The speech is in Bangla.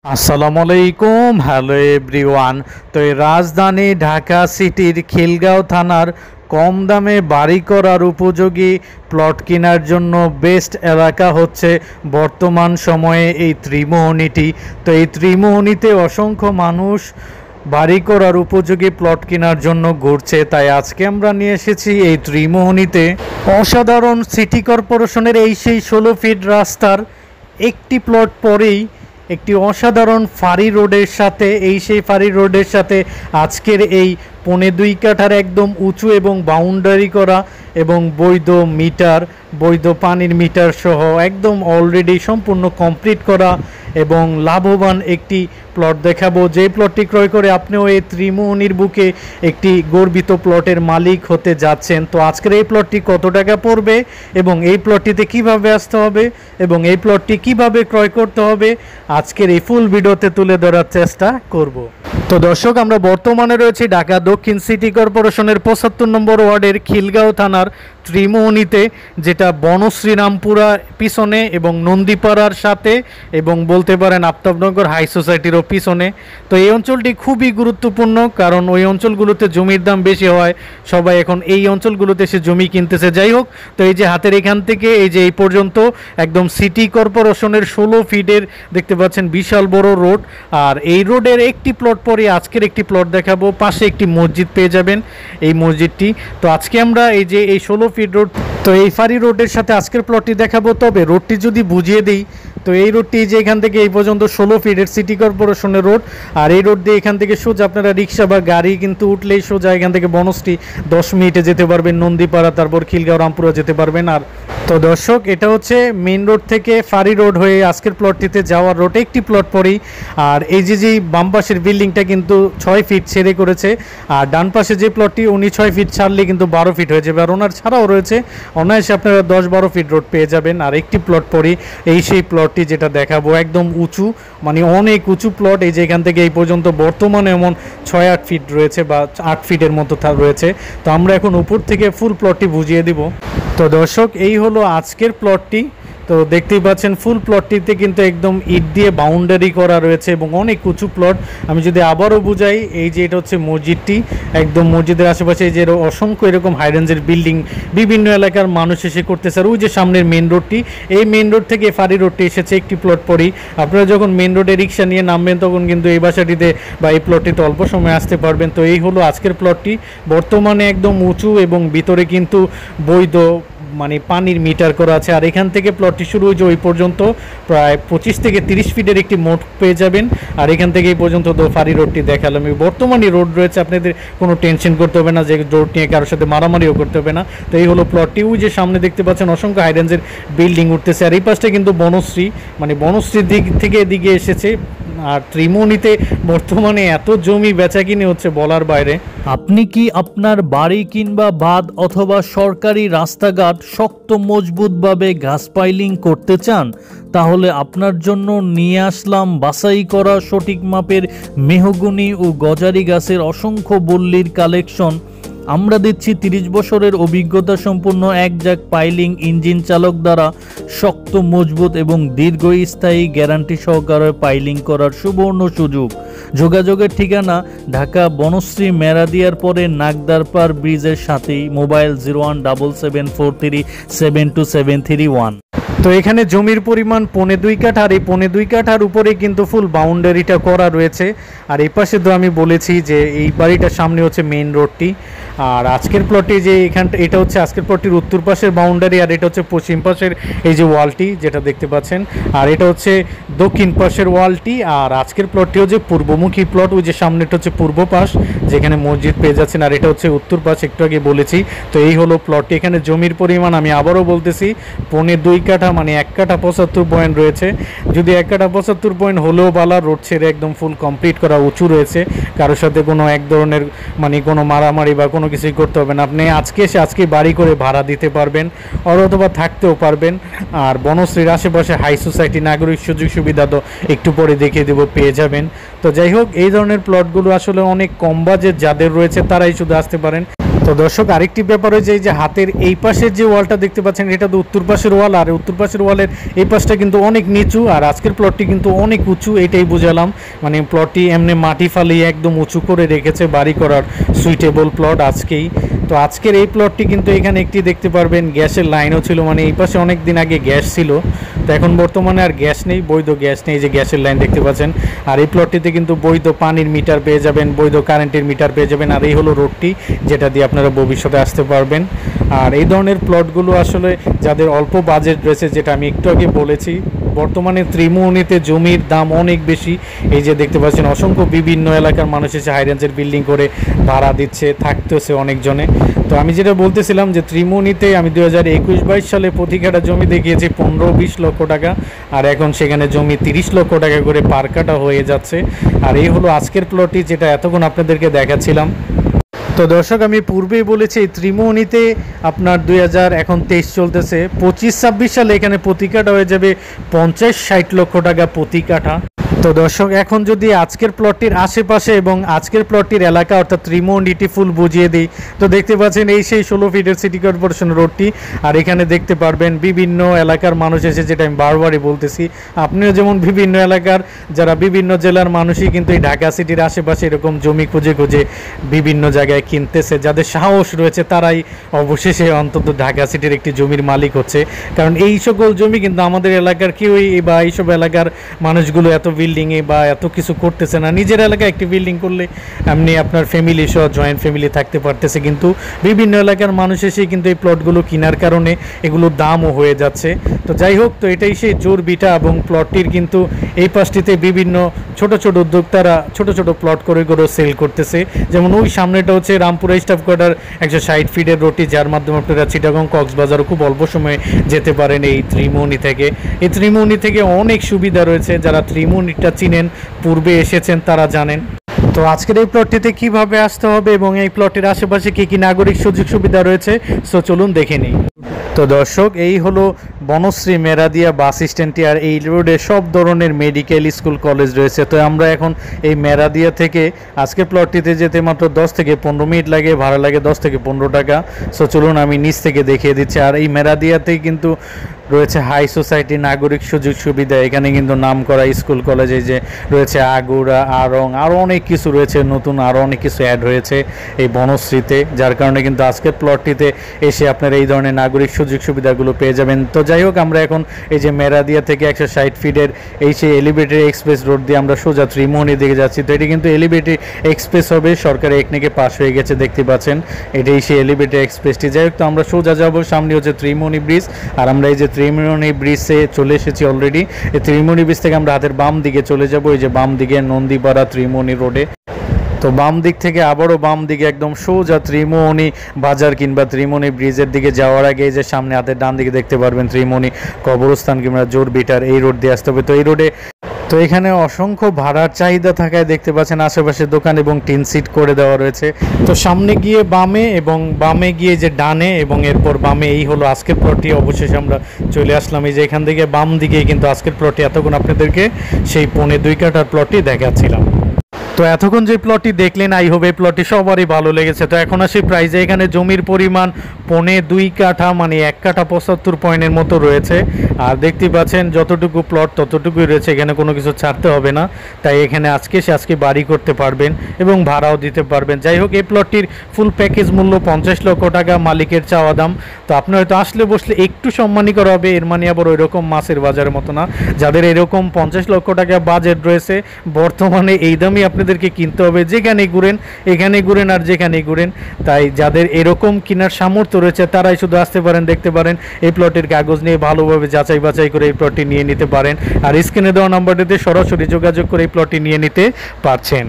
আসসালামু আলাইকুম, হ্যালো এভরিওয়ান। তো এই রাজধানী ঢাকা সিটির খিলগাঁও থানার কম দামে বাড়ি করার উপযোগী প্লট কেনার জন্য বেস্ট এলাকা হচ্ছে বর্তমান সময়ে এই ত্রিমোহনীটি। তো এই ত্রিমোহনীতে অসংখ্য মানুষ বাড়ি করার উপযোগী প্লট কেনার জন্য ঘুরছে, তাই আজকে আমরা নিয়ে এসেছি এই ত্রিমোহনীতে অসাধারণ সিটি কর্পোরেশনের এই সেই 16 ফিট রাস্তার একটি প্লট পরেই একটি অসাধারণ ফাঁড়ি রোডের সাথে সেই ফাঁড়ি রোডের সাথে আজকের এই 2.5 কাঠার একদম উঁচু এবং বাউন্ডারি করা এবং বৈধ পানির মিটার সহ একদম অলরেডি সম্পূর্ণ কমপ্লিট করা এবং লাভবান একটি প্লট দেখাবো, যে প্লটটি ক্রয় করে আপনিও এই ত্রিমোহনীর বুকে একটি গর্বিত প্লটের মালিক হতে যাচ্ছেন। তো আজকের এই প্লটটি কত টাকা পড়বে এবং এই প্লটটিতে কিভাবে আসতে হবে এবং এই প্লটটি কিভাবে ক্রয় করতে হবে আজকের এই ফুল ভিডিওতে তুলে ধরার চেষ্টা করব। তো দর্শক, আমরা বর্তমানে রয়েছি ঢাকা দক্ষিণ সিটি কর্পোরেশনের 75 নম্বর ওয়ার্ডের খিলগাঁও থানার ত্রিমোহনীতে, যেটা বনশ্রী রামপুরা পিছনে এবং নন্দীপাড়ার সাথে এবং বলতে পারেন আফতাবনগর হাই সোসাইটিরও পিছনে। তো এই অঞ্চলটি খুবই গুরুত্বপূর্ণ, কারণ ওই অঞ্চলগুলোতে জমির দাম বেশি হয়, সবাই এখন এই অঞ্চলগুলোতে এসে জমি কিনতেছে। যাই হোক, তো এই যে হাতের এখান থেকে এই পর্যন্ত একদম সিটি কর্পোরেশনের 16 ফিটের দেখতে পাচ্ছেন বিশাল বড় রোড, আর এই রোডের একটি প্লট পরে আজকের একটি প্লট দেখাবো। পাশে একটি মসজিদ পেয়ে যাবেন, এই মসজিদটি। তো আজকে আমরা এই 16 ফিট রোড, তো এই ফাঁড়ি রোডের সাথে আজকের প্লটটি দেখাবো। তবে রোডটি যদি বুঝিয়ে দিই, তো এই রোডটি যে এখান থেকে এই পর্যন্ত 16 ফিটের সিটি কর্পোরেশনের রোড, আর এই রোড দিয়ে এখান থেকে সোজা আপনারা রিক্সা বা গাড়ি কিন্তু উঠলেই সোজা এখান থেকে বনশ্রী 10 মিনিটে যেতে পারবেন, নন্দীপাড়া তারপর খিলগাঁও রামপুরা যেতে পারবেন। আর তো দর্শক, এটা হচ্ছে মেন রোড থেকে ফাঁড়ি রোড হয়ে আজকের প্লটটিতে যাওয়ার রোড একটি প্লট পরেই। আর এই যে বাম পাশের বিল্ডিংটা কিন্তু 6 ফিট ছেড়ে করেছে, আর ডান পাশে যে প্লটটি উনি 6 ফিট ছাড়লে কিন্তু 12 ফিট হয়ে যাবে, আর ওনার ছাড়াও রয়েছে অনায়াসে আপনারা 10-12 ফিট রোড পেয়ে যাবেন। আর একটি প্লট পরেই সেই প্লটটি যেটা দেখাবো একদম উঁচু, মানে অনেক উঁচু প্লট। এই যে এখান থেকে এই পর্যন্ত বর্তমানে এমন 6-8 ফিট রয়েছে বা 8 ফিটের মতো রয়েছে। তো আমরা এখন উপর থেকে ফুল প্লটটি বুঝিয়ে দিব। তো দর্শক, এই হলো আজকের প্লটটি। তো দেখতেই পাচ্ছেন ফুল প্লটটিতে কিন্তু একদম ইট দিয়ে বাউন্ডারি করা রয়েছে এবং অনেক উঁচু প্লট। আমি যদি আবারও বুঝাই, এই যে এটা হচ্ছে মসজিদটি, একদম মসজিদের আশেপাশে যে অসংখ্য এরকম হাই রেঞ্জের বিল্ডিং বিভিন্ন এলাকার মানুষ এসে করতেছে। আর ওই যে সামনের মেন রোডটি, এই মেন রোড থেকে ফাঁড়ি রোডটি এসেছে একটি প্লট পরেই। আপনারা যখন মেন রোডে রিক্সা নিয়ে নামবেন তখন কিন্তু এই বাসাটিতে বা এই প্লটটিতে অল্প সময় আসতে পারবেন। তো এই হলো আজকের প্লটটি, বর্তমানে একদম উঁচু এবং ভিতরে কিন্তু বৈধ মানে পানির মিটার করা আছে। আর এখান থেকে প্লটটি শুরু হয়েছে ওই পর্যন্ত প্রায় 25 থেকে 30 ফিটের একটি মোট পেয়ে যাবেন। আর এখান থেকে এই পর্যন্ত তো ফাঁড়ি রোডটি দেখালাম, বর্তমানে রোড রয়েছে, আপনাদের কোনো টেনশন করতে হবে না যে রোড নিয়ে কারোর সাথে মারামারিও করতে হবে না। তো এই হলো প্লটটি। ওই যে সামনে দেখতে পাচ্ছেন অসংখ্য হাই রেঞ্জের বিল্ডিং উঠতেছে, আর এই পাশটা কিন্তু বনশ্রী, মানে বনশ্রীর দিক থেকে এদিকে এসেছে। আর ত্রিমোহনীতে বর্তমানে এত জমি বেচা কিনে হচ্ছে বলার বাইরে। আপনি কি আপনার বাড়ি কিংবা বাঁধ অথবা সরকারি রাস্তাঘাট শক্ত মজবুতভাবে ঘাস পাইলিং করতে চান? তাহলে আপনার জন্য নিয়ে আসলাম বাছাই করা সঠিক মাপের মেহগনি ও গজারি গাছের অসংখ্য বল্লির কালেকশন। আমরা দিচ্ছি 30 বছরের অভিজ্ঞতা সম্পন্ন একজাক পাইলিং ইঞ্জিন চালক দ্বারা শক্ত মজবুত এবং দীর্ঘস্থায়ী গ্যারান্টি সহকারে পাইলিং করার সুবর্ণ সুযোগ। যোগাযোগের ঠিকানা ঢাকা বনশ্রী মেরাদিয়ার পরে নাগদারপার ব্রিজের সাথেই। মোবাইল 0177472731। তো এখানে জমির পরিমাণ 2.5 কাঠা, আর এই 2.5 কাঠার উপরে কিন্তু ফুল বাউন্ডারিটা করা রয়েছে। আর এই পাশে তো আমি বলেছি যে এই বাড়িটার সামনে হচ্ছে মেইন রোডটি। আর আজকের প্লটে যে এটা হচ্ছে আজকের প্লটটির উত্তর পাশের বাউন্ডারি, আর এটা হচ্ছে পশ্চিম পাশের এই যে ওয়ালটি যেটা দেখতে পাচ্ছেন, আর এটা হচ্ছে দক্ষিণ পাশের ওয়ালটি। আর আজকের প্লটটি হচ্ছে পূর্বমুখী প্লট, ওই যে সামনেটা হচ্ছে পূর্ব পাশ যেখানে মসজিদ পেয়ে যাচ্ছেন, আর এটা হচ্ছে উত্তর পাশ, একটু আগে বলেছি। তো এই হলো প্লটটি। এখানে জমির পরিমাণ আমি আবারও বলতেছি 2.5 কাঠা, মানে 1 কাঠা 75 পয়েন্ট রয়েছে। যদি 1 কাঠা 75 পয়েন্ট হলেও বালা, রোড ছেড়ে একদম ফুল কমপ্লিট করা, উঁচু রয়েছে, কারোর সাথে কোনো এক ধরনের মানে কোনো মারামারি বা কোনো কিছুই করতে হবে না। আপনি আজকে এসে আজকে বাড়ি করে ভাড়া দিতে পারবেন অথবা থাকতেও পারবেন। আর বনশ্রীর আশেপাশে হাই সোসাইটি, নাগরিক সুযোগ সুবিধা তো একটু পরে দেখিয়ে দেবো, পেয়ে যাবেন। তো যাই হোক, এই ধরনের প্লটগুলো আসলে অনেক কম বাজেট যাদের রয়েছে তারাই শুধু আসতে পারেন। তো দর্শক আরেকটি ব্যাপার হয়েছে যে হাতের এই পাশের যে ওয়ালটা দেখতে পাচ্ছেন এটা তো উত্তর পাশের ওয়াল, আর উত্তর পাশের ওয়ালের এই পাশটা কিন্তু অনেক নিচু, আর আজকের প্লটটি কিন্তু অনেক উঁচু, এটাই বুঝালাম। মানে প্লটটি এমনি মাটি ফালিয়ে একদম উঁচু করে রেখেছে, বাড়ি করার সুইটেবল প্লট আজকেই। তো আজকের এই প্লটটি কিন্তু এখানে একটি দেখতে পারবেন গ্যাসের লাইনও ছিল, মানে এই পাশে অনেক দিন আগে গ্যাস ছিল, তো এখন বর্তমানে আর গ্যাস নেই, বৈধ গ্যাস নেই, যে গ্যাসের লাইন দেখতে পাচ্ছেন। আর এই প্লটটিতে কিন্তু বৈধ পানির মিটার পেয়ে যাবেন, বৈধ কারেন্টের মিটার পেয়ে যাবেন, আর এই হলো রোডটি যেটা দিয়ে আপনারা ভবিষ্যতে আসতে পারবেন। আর এই ধরনের প্লটগুলো আসলে যাদের অল্প বাজেট রয়েছে, যেটা আমি একটু আগে বলেছি, বর্তমানে ত্রিমোহনীতে জমির দাম অনেক বেশি। এই যে দেখতে পাচ্ছেন অসংখ্য বিভিন্ন এলাকার মানুষ এসে হাই রেঞ্জের বিল্ডিং করে ভাড়া দিচ্ছে, থাকতেছে অনেকজনে। তো আমি যেটা বলতেছিলাম যে ত্রিমোহনীতে আমি 2021-22 সালে প্রতি কাঠা জমি দেখিয়েছি 15-20 লক্ষ টাকা, আর এখন সেখানে জমি 30 লক্ষ টাকা করে পার কাঠা হয়ে যাচ্ছে। আর এই হলো আজকের প্লটটি যেটা এতক্ষণ আপনাদেরকে দেখাচ্ছিলাম। তো দর্শক আমি পূর্বেই বলেছি ত্রিমোহনীতে আপনার 2023 চলতেছে, 25-26 সালে এখানে প্রতি কাঠা হয়ে যাবে 50-60 লক্ষ টাকা প্রতি কাঠা। তো দর্শক এখন যদি আজকের প্লটটির আশেপাশে এবং আজকের প্লটটির এলাকা অর্থাৎ ত্রিমোহনীটি ফুল বুঝিয়ে দিই, তো দেখতে পাচ্ছেন এই সেই 16 ফিটের সিটি কর্পোরেশন রোডটি। আর এখানে দেখতে পারবেন বিভিন্ন এলাকার মানুষ এসে, যেটা আমি বারবারই বলতেছি, আপনিও যেমন বিভিন্ন এলাকার যারা বিভিন্ন জেলার মানুষই কিন্তু এই ঢাকা সিটির আশেপাশে এরকম জমি খুঁজে খুঁজে বিভিন্ন জায়গায় কিনতেছে। যাদের সাহস রয়েছে তারাই অবশেষে অন্তত ঢাকা সিটির একটি জমির মালিক হচ্ছে, কারণ এই সকল জমি কিন্তু আমাদের এলাকার কেউই বা এইসব এলাকার মানুষগুলো এত বিল্ডিংয়ে বা এত কিছু করতেছে না। নিজের এলাকায় একটি বিল্ডিং করলে এমনি আপনার ফ্যামিলি সহ জয়েন্ট ফ্যামিলি থাকতে পারতেছে, কিন্তু বিভিন্ন এলাকার মানুষ এসে কিন্তু এই প্লটগুলো কেনার কারণে এগুলোর দামও হয়ে যাচ্ছে। তো যাই হোক, তো এটাই সেই জোর বিটা। এবং প্লটটির কিন্তু এই পাশটিতে বিভিন্ন ছোট ছোট উদ্যোক্তারা ছোট ছোট প্লট করে করে সেল করতেছে। যেমন ওই সামনেটা হচ্ছে রামপুরা স্টাফ কোয়ার্টার 160 ফিটের রোডটি, যার মাধ্যমে আপনারা চিটাগং কক্সবাজারও খুব অল্প সময়ে যেতে পারেন এই ত্রিমোহনী থেকে। এই ত্রিমোহনী থেকে অনেক সুবিধা রয়েছে, যারা ত্রিমোহনীটা চিনেন, পূর্বে এসেছেন, তারা জানেন। তো আজকের এই প্লটটিতে কিভাবে আসতে হবে এবং এই প্লটের আশেপাশে কী কী নাগরিক সুযোগ সুবিধা রয়েছে, সো চলুন দেখে নিই। তো দর্শক এই হলো বনশ্রী মেরাদিয়া বাস স্ট্যান্ডটি, আর এই রোডে সব ধরনের মেডিকেল স্কুল কলেজ রয়েছে। তো আমরা এখন এই মেরাদিয়া থেকে আজকের প্লটটিতে যেতে মাত্র 10 থেকে 15 মিনিট লাগে, ভাড়া লাগে 10 থেকে 15 টাকা। সো চলুন আমি নিচ থেকে দেখিয়ে দিচ্ছি। আর এই মেরাদিয়াতেই কিন্তু রয়েছে হাই সোসাইটি, নাগরিক সুযোগ সুবিধা, এখানে কিন্তু নাম করা স্কুল কলেজ, এই যে রয়েছে আগুড়া, আড়ং, আরও অনেক কিছু রয়েছে, নতুন আরও অনেক কিছু অ্যাড হয়েছে এই বনশ্রীতে, যার কারণে কিন্তু আজকের প্লটটিতে এসে আপনারা এই ধরনের নাগরিক সুযোগ সুবিধাগুলো পেয়ে যাবেন। তো যাই হোক, আমরা এখন এই যে মেরাদিয়া থেকে 160 ফিটের এই সেই এলিভেটেড এক্সপ্রেস রোড দিয়ে আমরা সোজা ত্রিমোহনী দিকে যাচ্ছি। তো এটি কিন্তু এলিভেটেড এক্সপ্রেস হবে, সরকারি একনেকে পাশ হয়ে গেছে, দেখতে পাচ্ছেন এটাই সেই এলিভেটেড এক্সপ্রেসটি। যাই হোক, তো আমরা সোজা যাবো, সামনে হচ্ছে ত্রিমোহনী ব্রিজ, আর আমরা এই যে ত্রিমোহনী ব্রিজে চলে এসেছি অলরেডি। এই ত্রিমোহনী ব্রিজ থেকে আমরা হাতের বাম দিকে চলে যাব, এই যে বাম দিকে নন্দীপাড়া ত্রিমোহনী রোডে। তো বাম দিক থেকে আবারও বাম দিকে একদম সোজা ত্রিমোহনী বাজার কিংবা ত্রিমোহনী ব্রিজের দিকে যাওয়ার আগে যে সামনে হাতের ডান দিকে দেখতে পারবেন ত্রিমোহনী কবরস্থান কিংবা জোর বিটার, এই রোড দিয়ে আসতে হবে। তো এই রোডে তো এখানে অসংখ্য ভাড়ার চাহিদা থাকায় দেখতে পাচ্ছেন আশেপাশে দোকান এবং টিন সিট করে দেওয়া রয়েছে। তো সামনে গিয়ে বামে এবং বামে গিয়ে যে ডানে এবং এরপর বামে, এই হলো আজকের প্লটটি। অবশেষে আমরা চলে আসলাম এই যে এখান থেকে বাম দিকে, কিন্তু আজকের প্লটটি এতক্ষণ আপনাদেরকে সেই 1.25 কাঠার প্লটটি দেখাচ্ছিলাম। তো এতক্ষণ যে প্লটটি দেখলেন, আই হোপ এই প্লটটি সবারই ভালো লেগেছে। তো এখন আসি প্রাইজে। এখানে জমির পরিমাণ 1.25 কাঠা, মানে 1 কাঠা 75 পয়েন্টের মতো রয়েছে। আর দেখতে পাচ্ছেন যতটুকু প্লট ততটুকুই রয়েছে, এখানে কোনো কিছু ছাড়তে হবে না। তাই এখানে আজকে বাড়ি করতে পারবেন এবং ভাড়াও দিতে পারবেন। যাই হোক, এই প্লটটির ফুল প্যাকেজ মূল্য 50 লক্ষ টাকা, মালিকের চাওয়া দাম। তো আপনি হয়তো আসলে বসলে একটু সম্মানী করা হবে, এর মানে আবার ওই রকম মাছের বাজারের মতো না। যাদের এরকম 50 লক্ষ টাকা বাজেট রয়েছে, বর্তমানে এই দামই আপনাদেরকে কিনতে হবে, যেখানে ঘুরেন, এখানে ঘুরেন আর যেখানে ঘুরেন। তাই যাদের এরকম কেনার সামর্থ্য রয়েছে তারাই শুধু আসতে পারেন, দেখতে পারেন, এই প্লটের কাগজ নিয়ে ভালোভাবে যাচাই বাছাই করে এই প্লটটি নিয়ে নিতে পারেন। আর স্ক্রিনে দেওয়া নাম্বারটিতে সরাসরি যোগাযোগ করে এই প্লটটি নিয়ে নিতে পারছেন।